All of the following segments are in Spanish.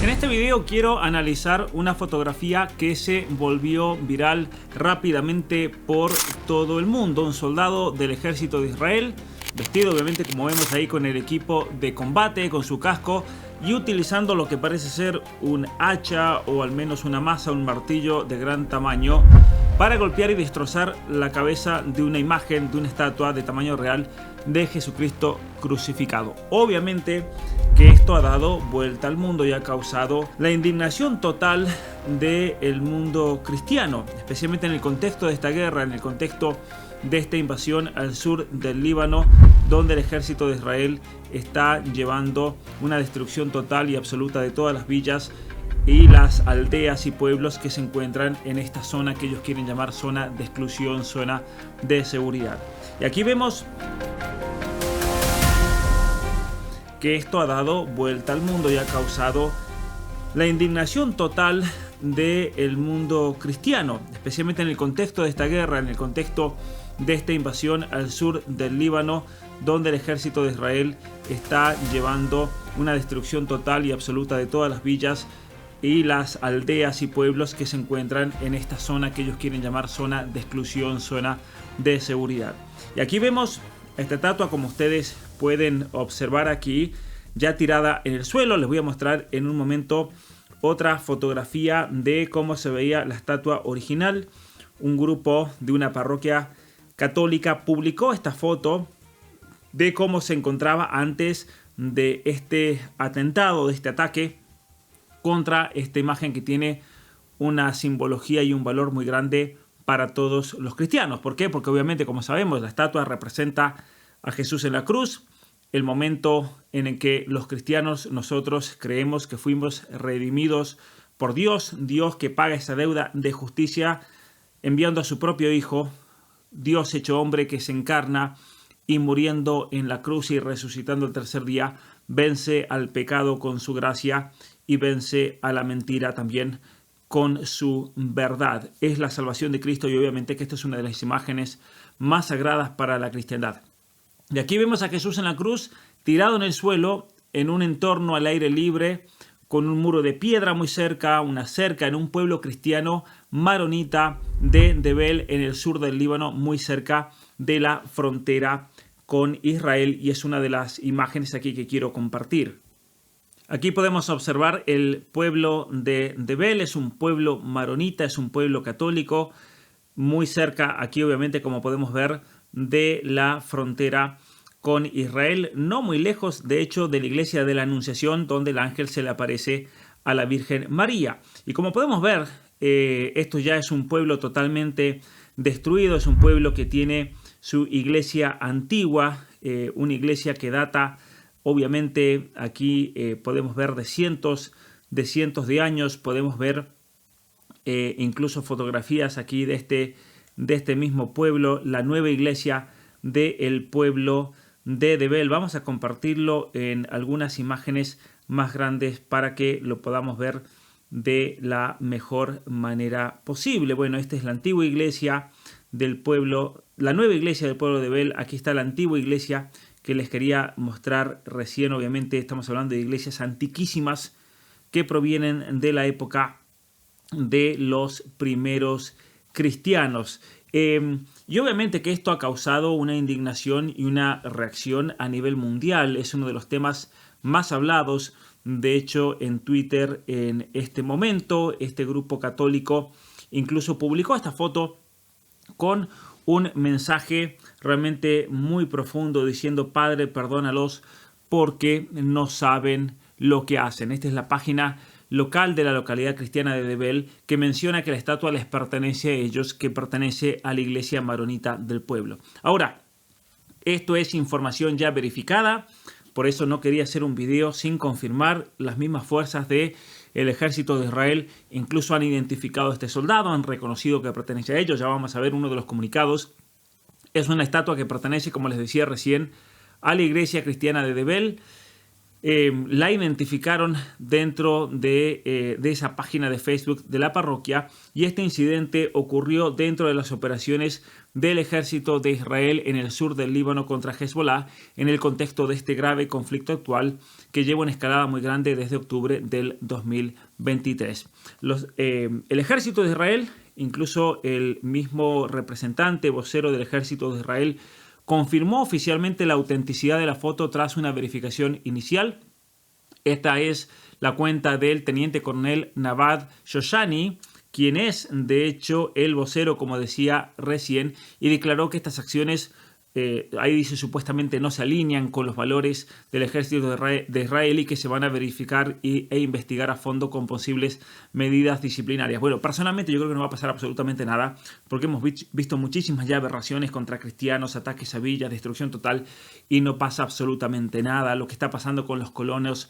En este video quiero analizar una fotografía que se volvió viral rápidamente por todo el mundo. Un soldado del ejército de Israel, vestido obviamente como vemos ahí con el equipo de combate, con su casco y utilizando lo que parece ser un hacha o al menos una maza, un martillo de gran tamaño para golpear y destrozar la cabeza de una imagen, de una estatua de tamaño real de Jesucristo crucificado. Obviamente que esto ha dado vuelta al mundo y ha causado la indignación total del mundo cristiano, especialmente en el contexto de esta guerra, en el contexto de esta invasión al sur del Líbano, donde el ejército de Israel está llevando una destrucción total y absoluta de todas las villas y las aldeas y pueblos que se encuentran en esta zona que ellos quieren llamar zona de exclusión, zona de seguridad. Y aquí vemos que esto ha dado vuelta al mundo y ha causado la indignación total del mundo cristiano, especialmente en el contexto de esta guerra, en el contexto de esta invasión al sur del Líbano, donde el ejército de Israel está llevando una destrucción total y absoluta de todas las villas y las aldeas y pueblos que se encuentran en esta zona que ellos quieren llamar zona de exclusión, zona de seguridad. Y aquí vemos esta estatua, como ustedes pueden observar aquí, ya tirada en el suelo. Les voy a mostrar en un momento otra fotografía de cómo se veía la estatua original. Un grupo de una parroquia católica publicó esta foto de cómo se encontraba antes de este atentado, de este ataque contra esta imagen que tiene una simbología y un valor muy grande para todos los cristianos. ¿Por qué? Porque obviamente, como sabemos, la estatua representa a Jesús en la cruz, el momento en el que los cristianos nosotros creemos que fuimos redimidos por Dios, Dios que paga esa deuda de justicia enviando a su propio Hijo, Dios hecho hombre que se encarna y muriendo en la cruz y resucitando el tercer día, vence al pecado con su gracia y vence a la mentira también con su verdad. Es la salvación de Cristo y obviamente que esta es una de las imágenes más sagradas para la cristiandad. Y aquí vemos a Jesús en la cruz, tirado en el suelo, en un entorno al aire libre, con un muro de piedra muy cerca, una cerca en un pueblo cristiano maronita de Debel, en el sur del Líbano, muy cerca de la frontera con Israel, y es una de las imágenes aquí que quiero compartir. Aquí podemos observar el pueblo de Debel, es un pueblo maronita, es un pueblo católico, muy cerca aquí obviamente, como podemos ver, de la frontera con Israel, no muy lejos de hecho de la iglesia de la Anunciación, donde el ángel se le aparece a la Virgen María. Y como podemos ver, esto ya es un pueblo totalmente destruido, es un pueblo que tiene su iglesia antigua, una iglesia que data, obviamente aquí podemos ver de cientos de años, podemos ver incluso fotografías aquí de este mismo pueblo, la nueva iglesia del pueblo de Debel. Vamos a compartirlo en algunas imágenes más grandes para que lo podamos ver de la mejor manera posible. Bueno, esta es la antigua iglesia del pueblo, la nueva iglesia del pueblo de Debel. Aquí está la antigua iglesia que les quería mostrar recién. Obviamente estamos hablando de iglesias antiquísimas que provienen de la época de los primeros cristianos. Y obviamente que esto ha causado una indignación y una reacción a nivel mundial. Es uno de los temas más hablados, de hecho, en Twitter en este momento. Este grupo católico incluso publicó esta foto con un mensaje realmente muy profundo diciendo: Padre, perdónalos porque no saben lo que hacen. Esta es la página local de la localidad cristiana de Debel, que menciona que la estatua les pertenece a ellos, que pertenece a la iglesia maronita del pueblo. Ahora, esto es información ya verificada, por eso no quería hacer un video sin confirmar. Las mismas fuerzas del ejército de Israel incluso han identificado a este soldado, han reconocido que pertenece a ellos. Ya vamos a ver uno de los comunicados. Es una estatua que pertenece, como les decía recién, a la iglesia cristiana de Debel. la identificaron dentro de esa página de Facebook de la parroquia, y este incidente ocurrió dentro de las operaciones del ejército de Israel en el sur del Líbano contra Hezbollah, en el contexto de este grave conflicto actual que lleva una escalada muy grande desde octubre del 2023. El ejército de Israel, incluso el mismo representante vocero del ejército de Israel, confirmó oficialmente la autenticidad de la foto tras una verificación inicial. Esta es la cuenta del teniente coronel Navad Shoshani, quien es de hecho el vocero, como decía recién, y declaró que estas acciones, ahí dice supuestamente, no se alinean con los valores del ejército de Israel y que se van a verificar e investigar a fondo con posibles medidas disciplinarias. Bueno, personalmente yo creo que no va a pasar absolutamente nada, porque hemos visto muchísimas ya aberraciones contra cristianos, ataques a villas, destrucción total, y no pasa absolutamente nada. Lo que está pasando con los colonos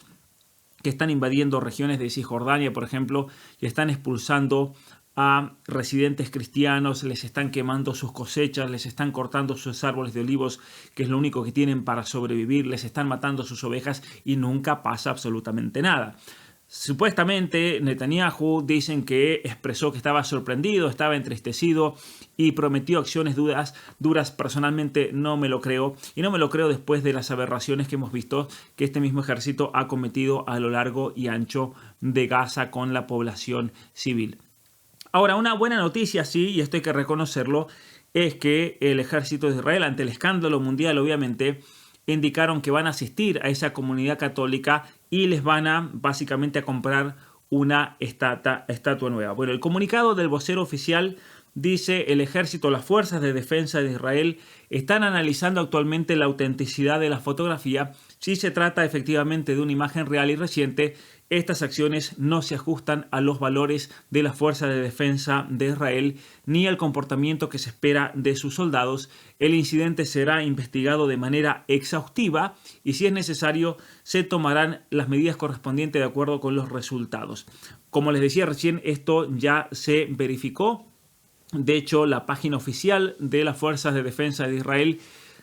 que están invadiendo regiones de Cisjordania, por ejemplo, y están expulsando a residentes cristianos, les están quemando sus cosechas, les están cortando sus árboles de olivos, que es lo único que tienen para sobrevivir, les están matando sus ovejas y nunca pasa absolutamente nada. Supuestamente Netanyahu dicen que expresó que estaba sorprendido, estaba entristecido y prometió acciones duras. Personalmente no me lo creo, y no me lo creo después de las aberraciones que hemos visto que este mismo ejército ha cometido a lo largo y ancho de Gaza con la población civil. Ahora, una buena noticia, sí, y esto hay que reconocerlo, es que el ejército de Israel, ante el escándalo mundial obviamente, indicaron que van a asistir a esa comunidad católica y les van a básicamente a comprar una estatua nueva. Bueno, el comunicado del vocero oficial dice: el ejército, las fuerzas de defensa de Israel están analizando actualmente la autenticidad de la fotografía. Si se trata efectivamente de una imagen real y reciente, estas acciones no se ajustan a los valores de la Fuerza de Defensa de Israel ni al comportamiento que se espera de sus soldados. El incidente será investigado de manera exhaustiva y, si es necesario, se tomarán las medidas correspondientes de acuerdo con los resultados. Como les decía recién, esto ya se verificó. De hecho, la página oficial de las Fuerzas de Defensa de Israel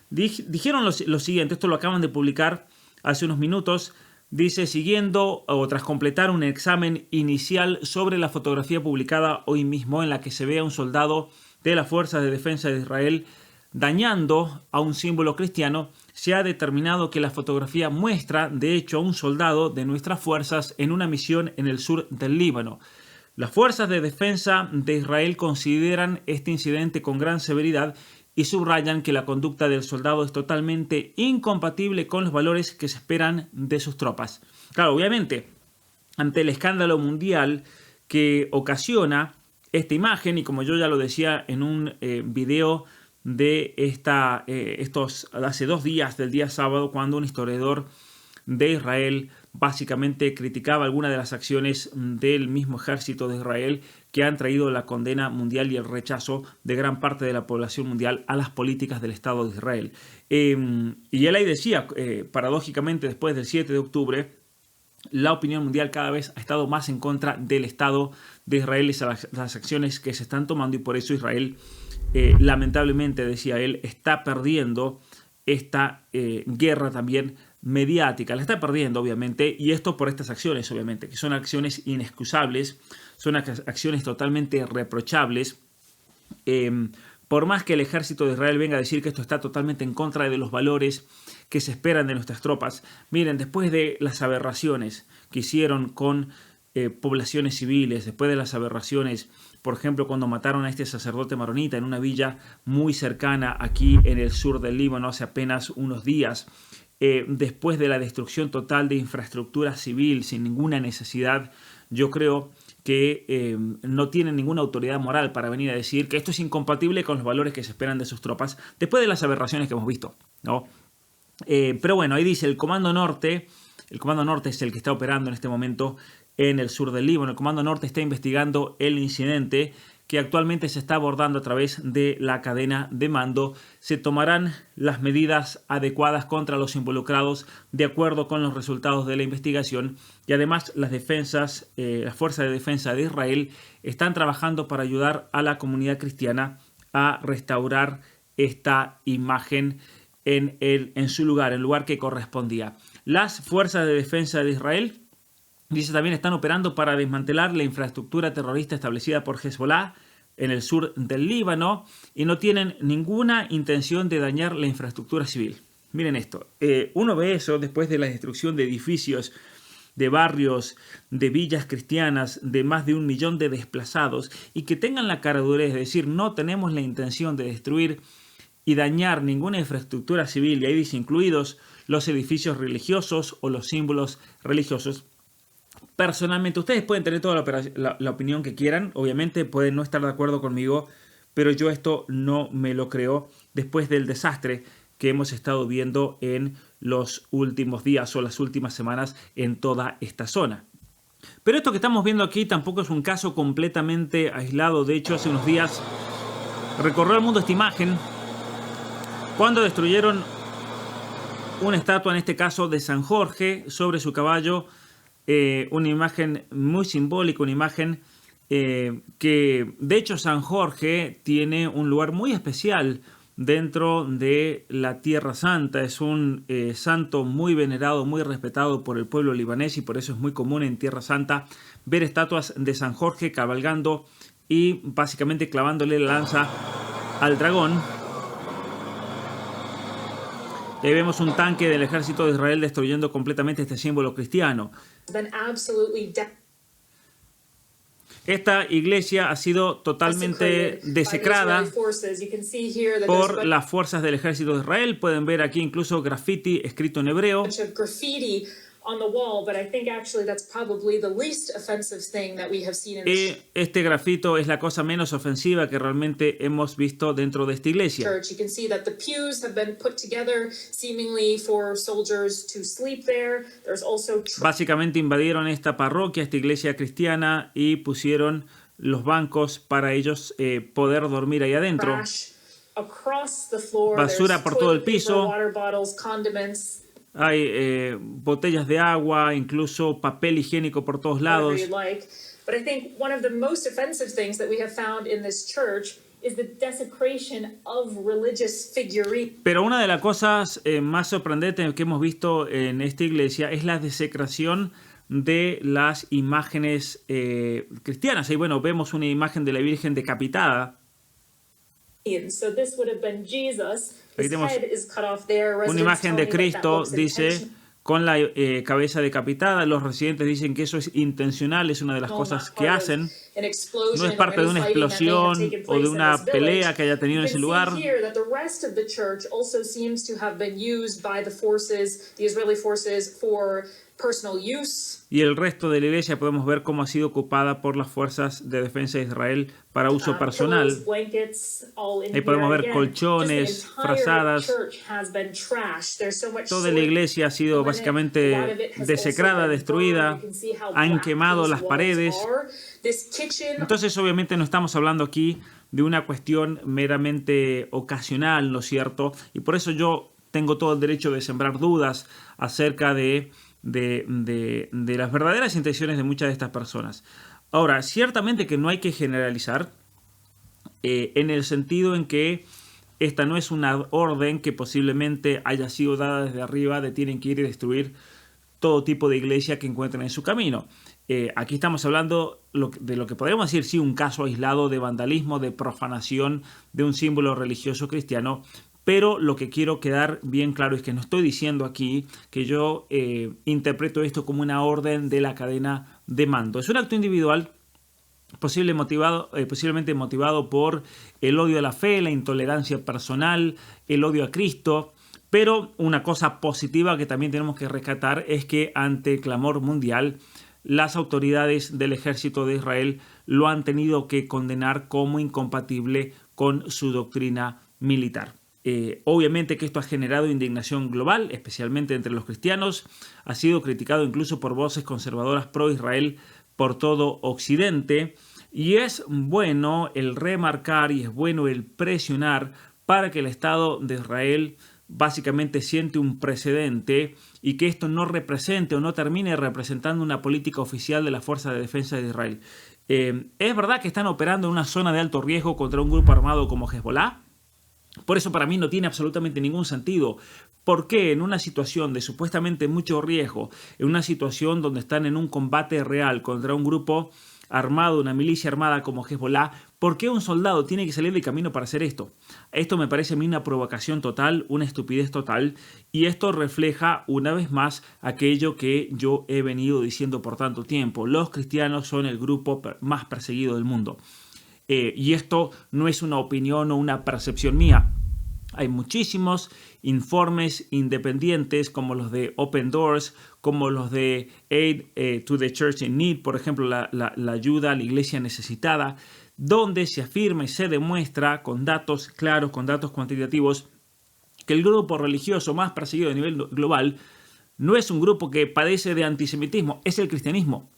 dijeron lo siguiente, esto lo acaban de publicar hace unos minutos. Dice: siguiendo o tras completar un examen inicial sobre la fotografía publicada hoy mismo, en la que se ve a un soldado de las Fuerzas de Defensa de Israel dañando a un símbolo cristiano, se ha determinado que la fotografía muestra de hecho a un soldado de nuestras fuerzas en una misión en el sur del Líbano. Las Fuerzas de Defensa de Israel consideran este incidente con gran severidad y subrayan que la conducta del soldado es totalmente incompatible con los valores que se esperan de sus tropas. Claro, obviamente, ante el escándalo mundial que ocasiona esta imagen, y como yo ya lo decía en un video de hace 2 días, del día sábado, cuando un historiador de Israel básicamente criticaba algunas de las acciones del mismo ejército de Israel, que han traído la condena mundial y el rechazo de gran parte de la población mundial a las políticas del Estado de Israel. Y él ahí decía, paradójicamente, después del 7 de octubre, la opinión mundial cada vez ha estado más en contra del Estado de Israel y las acciones que se están tomando, y por eso Israel, lamentablemente, decía él, está perdiendo esta guerra también mediática. La está perdiendo, obviamente, y esto por estas acciones, obviamente, que son acciones inexcusables, son acciones totalmente reprochables. Por más que el ejército de Israel venga a decir que esto está totalmente en contra de los valores que se esperan de nuestras tropas, miren, después de las aberraciones que hicieron con poblaciones civiles, después de las aberraciones, por ejemplo, cuando mataron a este sacerdote maronita en una villa muy cercana aquí en el sur del Líbano hace apenas unos días, después de la destrucción total de infraestructura civil sin ninguna necesidad, yo creo que no tienen ninguna autoridad moral para venir a decir que esto es incompatible con los valores que se esperan de sus tropas, después de las aberraciones que hemos visto, ¿no? Pero bueno, ahí dice: el Comando Norte es el que está operando en este momento en el sur del Líbano. El Comando Norte está investigando el incidente, que actualmente se está abordando a través de la cadena de mando. Se tomarán las medidas adecuadas contra los involucrados de acuerdo con los resultados de la investigación, y además las fuerzas de defensa de Israel están trabajando para ayudar a la comunidad cristiana a restaurar esta imagen en su lugar, el lugar que correspondía. Las fuerzas de defensa de Israel, dice, también están operando para desmantelar la infraestructura terrorista establecida por Hezbollah en el sur del Líbano y no tienen ninguna intención de dañar la infraestructura civil. Miren esto, uno ve eso después de la destrucción de edificios, de barrios, de villas cristianas, de más de 1 millón de desplazados, y que tengan la caradurez de decir no tenemos la intención de destruir y dañar ninguna infraestructura civil, y ahí dice incluidos los edificios religiosos o los símbolos religiosos. Personalmente, ustedes pueden tener toda la opinión que quieran, obviamente pueden no estar de acuerdo conmigo, pero yo esto no me lo creo después del desastre que hemos estado viendo en los últimos días o las últimas semanas en toda esta zona. Pero esto que estamos viendo aquí tampoco es un caso completamente aislado. De hecho, hace unos días recorrió el mundo esta imagen cuando destruyeron una estatua, en este caso de San Jorge, sobre su caballo. Una imagen muy simbólica, una imagen que de hecho San Jorge tiene un lugar muy especial dentro de la Tierra Santa. Es un santo muy venerado, muy respetado por el pueblo libanés, y por eso es muy común en Tierra Santa ver estatuas de San Jorge cabalgando y básicamente clavándole la lanza al dragón. Ahí vemos un tanque del ejército de Israel destruyendo completamente este símbolo cristiano. Esta iglesia ha sido totalmente desecrada por las fuerzas del ejército de Israel. Pueden ver aquí incluso graffiti escrito en hebreo. Este grafito es la cosa menos ofensiva que realmente hemos visto dentro de esta iglesia. Básicamente invadieron esta parroquia, esta iglesia cristiana, y pusieron los bancos para ellos poder dormir ahí adentro. Basura por todo el piso. Hay botellas de agua, incluso papel higiénico por todos lados. Pero una de las cosas más sorprendentes que hemos visto en esta iglesia es la desecración de las imágenes cristianas. Y bueno, vemos una imagen de la Virgen decapitada. Aquí tenemos una imagen de Cristo, dice, con la cabeza decapitada. Los residentes dicen que eso es intencional, es una de las cosas que hacen. No es parte de una explosión o de una pelea que haya tenido en ese lugar. Y el resto de la iglesia podemos ver cómo ha sido ocupada por las fuerzas de defensa de Israel para uso personal. Ahí podemos ver colchones, frazadas. Toda la iglesia ha sido básicamente desecrada, destruida. Han quemado las paredes. Entonces, obviamente, no estamos hablando aquí de una cuestión meramente ocasional, ¿no es cierto? Y por eso yo tengo todo el derecho de sembrar dudas acerca de las verdaderas intenciones de muchas de estas personas. Ahora, ciertamente que no hay que generalizar en el sentido en que esta no es una orden que posiblemente haya sido dada desde arriba de tienen que ir y destruir todo tipo de iglesia que encuentren en su camino. Aquí estamos hablando de lo que podríamos decir, sí, un caso aislado de vandalismo, de profanación de un símbolo religioso cristiano. Pero lo que quiero quedar bien claro es que no estoy diciendo aquí que yo interpreto esto como una orden de la cadena de mando. Es un acto individual, posiblemente motivado por el odio a la fe, la intolerancia personal, el odio a Cristo. Pero una cosa positiva que también tenemos que rescatar es que ante el clamor mundial, las autoridades del ejército de Israel lo han tenido que condenar como incompatible con su doctrina militar. Obviamente que esto ha generado indignación global, especialmente entre los cristianos. Ha sido criticado incluso por voces conservadoras pro-Israel por todo Occidente. Y es bueno el remarcar y es bueno el presionar para que el Estado de Israel básicamente siente un precedente y que esto no represente o no termine representando una política oficial de la Fuerza de Defensa de Israel. Es verdad que están operando en una zona de alto riesgo contra un grupo armado como Hezbollah. Por eso para mí no tiene absolutamente ningún sentido. ¿Por qué en una situación de supuestamente mucho riesgo, en una situación donde están en un combate real contra un grupo armado, una milicia armada como Hezbollah, por qué un soldado tiene que salir del camino para hacer esto? Esto me parece a mí una provocación total, una estupidez total, y esto refleja una vez más aquello que yo he venido diciendo por tanto tiempo. Los cristianos son el grupo más perseguido del mundo. Y esto no es una opinión o una percepción mía. Hay muchísimos informes independientes como los de Open Doors, como los de Aid to the Church in Need, por ejemplo, la ayuda a la iglesia necesitada, donde se afirma y se demuestra con datos claros, con datos cuantitativos, que el grupo religioso más perseguido a nivel global no es un grupo que padece de antisemitismo, es el cristianismo.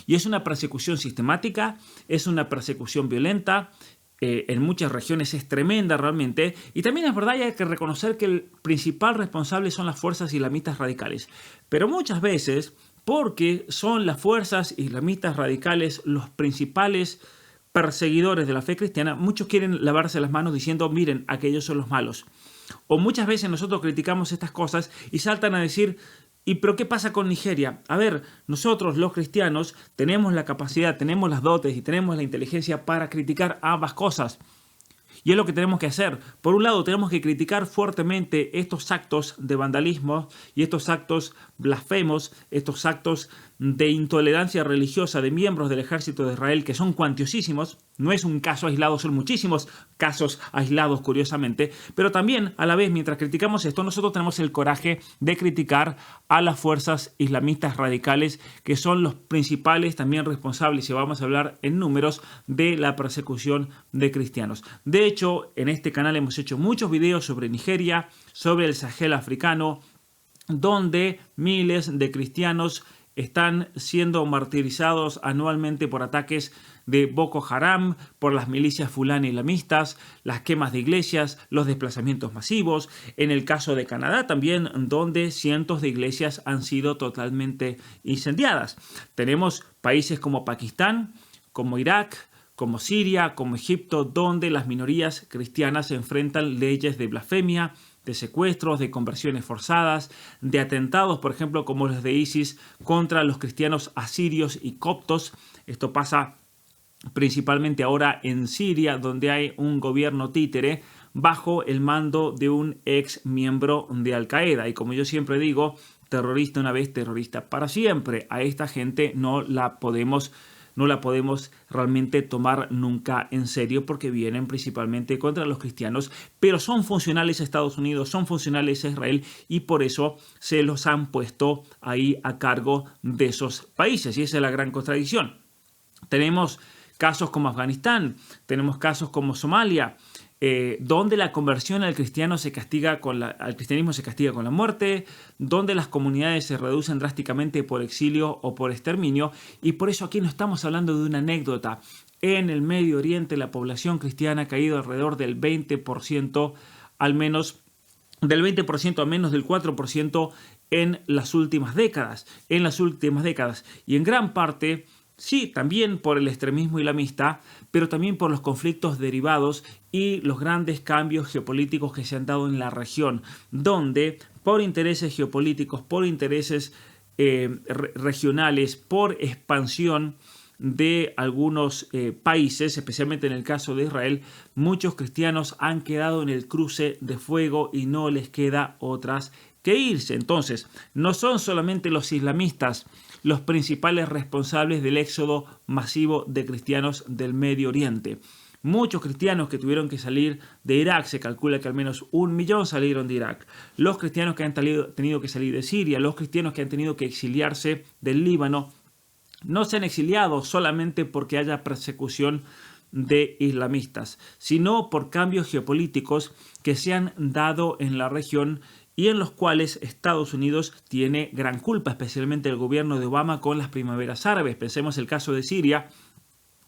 Y es una persecución sistemática, es una persecución violenta, en muchas regiones es tremenda realmente, y también es verdad y hay que reconocer que el principal responsable son las fuerzas islamistas radicales. Pero muchas veces, porque son las fuerzas islamistas radicales los principales perseguidores de la fe cristiana, muchos quieren lavarse las manos diciendo, miren, aquellos son los malos. O muchas veces nosotros criticamos estas cosas y saltan a decir, ¿y pero qué pasa con Nigeria? A ver, nosotros los cristianos tenemos la capacidad, tenemos las dotes y tenemos la inteligencia para criticar ambas cosas. Y es lo que tenemos que hacer. Por un lado, tenemos que criticar fuertemente estos actos de vandalismo y estos actos blasfemos, estos actos de intolerancia religiosa de miembros del ejército de Israel, que son cuantiosísimos. No es un caso aislado, son muchísimos casos aislados, curiosamente. Pero también, a la vez, mientras criticamos esto, nosotros tenemos el coraje de criticar a las fuerzas islamistas radicales, que son los principales también responsables, y vamos a hablar en números, de la persecución de cristianos. De hecho, en este canal hemos hecho muchos videos sobre Nigeria, sobre el Sahel africano, donde miles de cristianos están siendo martirizados anualmente por ataques de Boko Haram, por las milicias fulani islamistas, las quemas de iglesias, los desplazamientos masivos. En el caso de Canadá también, donde cientos de iglesias han sido totalmente incendiadas. Tenemos países como Pakistán, como Irak, como Siria, como Egipto, donde las minorías cristianas se enfrentan leyes de blasfemia, de secuestros, de conversiones forzadas, de atentados, por ejemplo, como los de ISIS contra los cristianos asirios y coptos. Esto pasa principalmente ahora en Siria, donde hay un gobierno títere bajo el mando de un ex miembro de Al Qaeda. Y como yo siempre digo, terrorista una vez, terrorista para siempre. A esta gente no la podemos realmente tomar nunca en serio, porque vienen principalmente contra los cristianos, pero son funcionales a Estados Unidos, son funcionales a Israel, y por eso se los han puesto ahí a cargo de esos países. Y esa es la gran contradicción. Tenemos casos como Afganistán, tenemos casos como Somalia, donde la conversión al cristianismo se castiga con la muerte, donde las comunidades se reducen drásticamente por exilio o por exterminio. Y por eso aquí no estamos hablando de una anécdota. En el Medio Oriente la población cristiana ha caído alrededor del 20%, al menos del 20% a menos del 4% en las últimas décadas. Y en gran parte, sí, también por el extremismo islamista, pero también por los conflictos derivados y los grandes cambios geopolíticos que se han dado en la región, donde por intereses geopolíticos, por intereses regionales, por expansión de algunos países, especialmente en el caso de Israel, muchos cristianos han quedado en el cruce de fuego y no les queda otras que irse. Entonces, no son solamente los islamistas los principales responsables del éxodo masivo de cristianos del Medio Oriente. Muchos cristianos que tuvieron que salir de Irak, se calcula que al menos 1 millón salieron de Irak. Los cristianos que han tenido que salir de Siria, los cristianos que han tenido que exiliarse del Líbano, no se han exiliado solamente porque haya persecución de islamistas, sino por cambios geopolíticos que se han dado en la región y en los cuales Estados Unidos tiene gran culpa, especialmente el gobierno de Obama con las primaveras árabes. Pensemos el caso de Siria,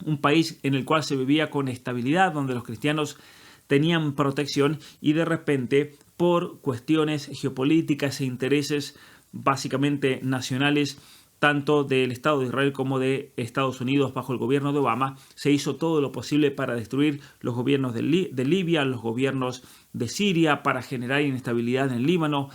un país en el cual se vivía con estabilidad, donde los cristianos tenían protección, y de repente, por cuestiones geopolíticas e intereses básicamente nacionales, tanto del Estado de Israel como de Estados Unidos bajo el gobierno de Obama. Se hizo todo lo posible para destruir los gobiernos de Libia, los gobiernos de Siria, para generar inestabilidad en el Líbano,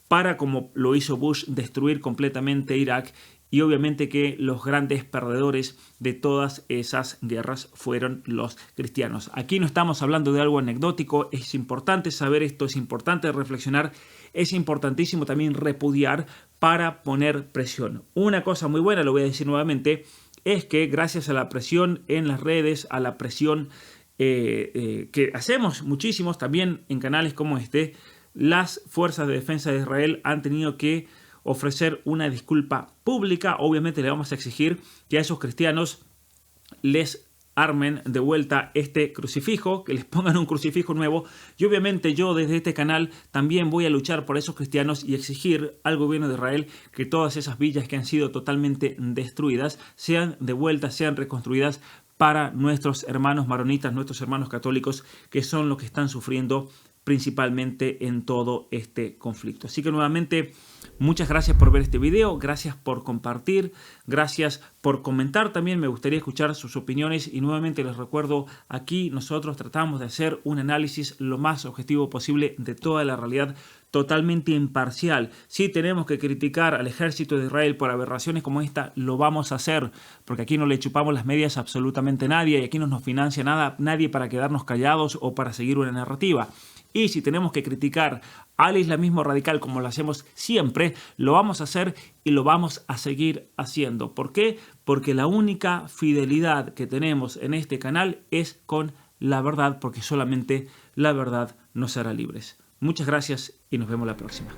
para, como lo hizo Bush, destruir completamente Irak. Y obviamente que los grandes perdedores de todas esas guerras fueron los cristianos. Aquí no estamos hablando de algo anecdótico, es importante saber esto, es importante reflexionar, es importantísimo también repudiar para poner presión. Una cosa muy buena, lo voy a decir nuevamente, es que gracias a la presión en las redes, a la presión que hacemos muchísimos también en canales como este, las fuerzas de defensa de Israel han tenido que ofrecer una disculpa pública. Obviamente le vamos a exigir que a esos cristianos les armen de vuelta este crucifijo, que les pongan un crucifijo nuevo. Y obviamente yo desde este canal también voy a luchar por esos cristianos y exigir al gobierno de Israel que todas esas villas que han sido totalmente destruidas sean devueltas, sean reconstruidas para nuestros hermanos maronitas, nuestros hermanos católicos, que son los que están sufriendo principalmente en todo este conflicto. Así que nuevamente, muchas gracias por ver este video, gracias por compartir, gracias por comentar también, me gustaría escuchar sus opiniones y nuevamente les recuerdo, aquí nosotros tratamos de hacer un análisis lo más objetivo posible de toda la realidad, totalmente imparcial. Si tenemos que criticar al ejército de Israel por aberraciones como esta, lo vamos a hacer, porque aquí no le chupamos las medias a absolutamente nadie y aquí no nos financia nadie para quedarnos callados o para seguir una narrativa. Y si tenemos que criticar al islamismo radical como lo hacemos siempre, lo vamos a hacer y lo vamos a seguir haciendo. ¿Por qué? Porque la única fidelidad que tenemos en este canal es con la verdad, porque solamente la verdad nos hará libres. Muchas gracias y nos vemos la próxima.